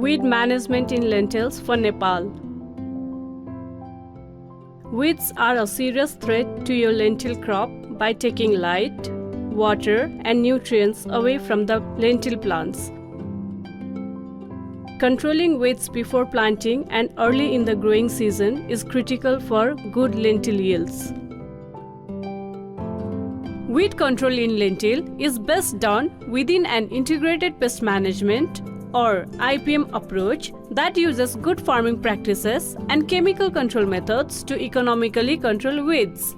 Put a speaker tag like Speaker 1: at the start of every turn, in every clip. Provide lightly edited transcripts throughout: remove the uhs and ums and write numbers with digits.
Speaker 1: Weed management in lentils for Nepal. Weeds are a serious threat to your lentil crop by taking light, water, and nutrients away from the lentil plants. Controlling weeds before planting and early in the growing season is critical for good lentil yields. Weed control in lentil is best done within an integrated pest management or IPM approach that uses good farming practices and chemical control methods to economically control weeds.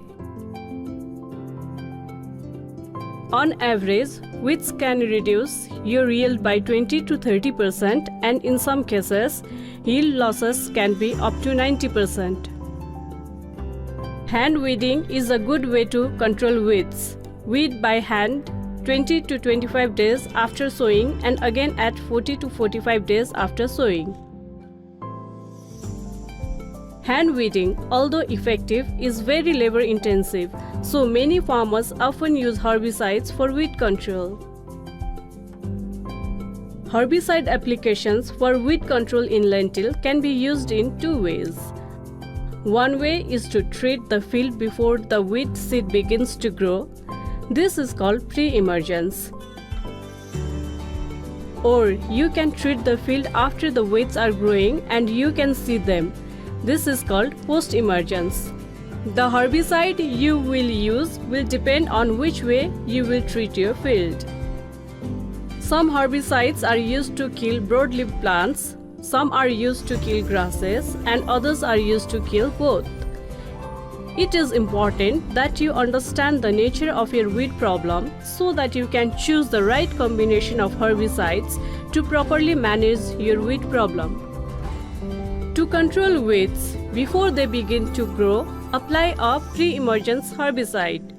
Speaker 1: On average, weeds can reduce your yield by 20 to 30%, and in some cases, yield losses can be up to 90%. Hand weeding is a good way to control weeds. Weed by hand 20 to 25 days after sowing and again at 40 to 45 days after sowing. Hand weeding, although effective, is very labor intensive, so many farmers often use herbicides for weed control. Herbicide applications for weed control in lentil can be used in two ways. One way is to treat the field before the weed seed begins to grow. This is called pre-emergence. Or you can treat the field after the weeds are growing and you can see them. This is called post-emergence. The herbicide you will use will depend on which way you will treat your field. Some herbicides are used to kill broadleaf plants, some are used to kill grasses, and others are used to kill both. It is important that you understand the nature of your weed problem so that you can choose the right combination of herbicides to properly manage your weed problem. To control weeds before they begin to grow, apply a pre-emergence herbicide.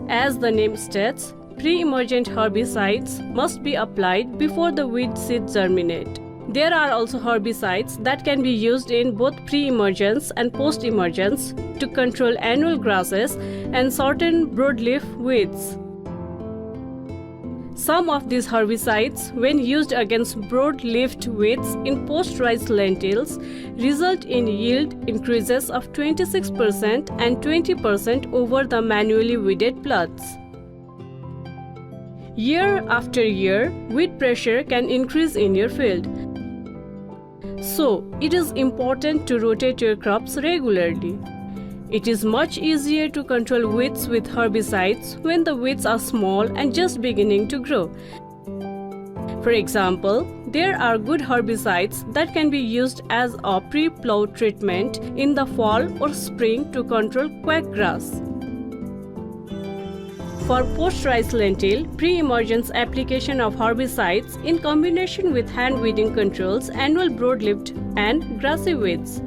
Speaker 1: As the name states, pre-emergent herbicides must be applied before the weed seeds germinate. There are also herbicides that can be used in both pre-emergence and post-emergence to control annual grasses and certain broadleaf weeds. Some of these herbicides, when used against broad-leafed weeds in post-rise lentils, result in yield increases of 26% and 20% over the manually weeded plots. Year after year, weed pressure can increase in your field. So, it is important to rotate your crops regularly. It is much easier to control weeds with herbicides when the weeds are small and just beginning to grow. For example, there are good herbicides that can be used as a pre-plow treatment in the fall or spring to control quackgrass. For post-rise lentil, pre-emergence application of herbicides in combination with hand weeding controls annual broadleafed and grassy weeds.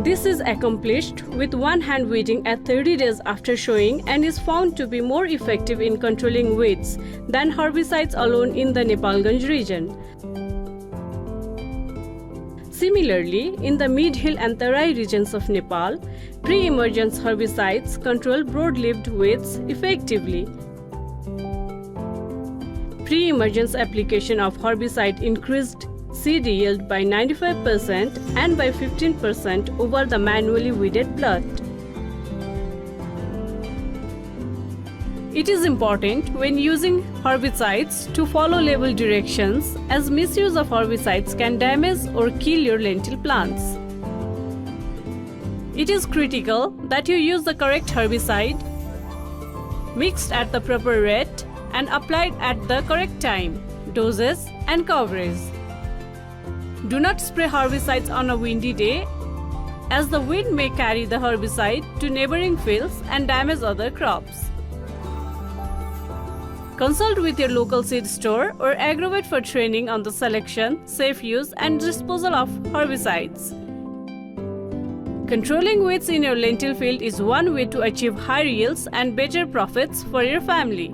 Speaker 1: This is accomplished with one hand weeding at 30 days after sowing and is found to be more effective in controlling weeds than herbicides alone in the Nepalganj region. Similarly, in the mid-hill and Tarai regions of Nepal, pre-emergence herbicides control broad-leaved weeds effectively. Pre-emergence application of herbicide increased seed yield by 95% and by 15% over the manually weeded plot. It is important when using herbicides to follow label directions, as misuse of herbicides can damage or kill your lentil plants. It is critical that you use the correct herbicide, mixed at the proper rate and applied at the correct time, doses and coverage. Do not spray herbicides on a windy day, as the wind may carry the herbicide to neighboring fields and damage other crops. Consult with your local seed store or agrovet for training on the selection, safe use and disposal of herbicides. Controlling weeds in your lentil field is one way to achieve higher yields and better profits for your family.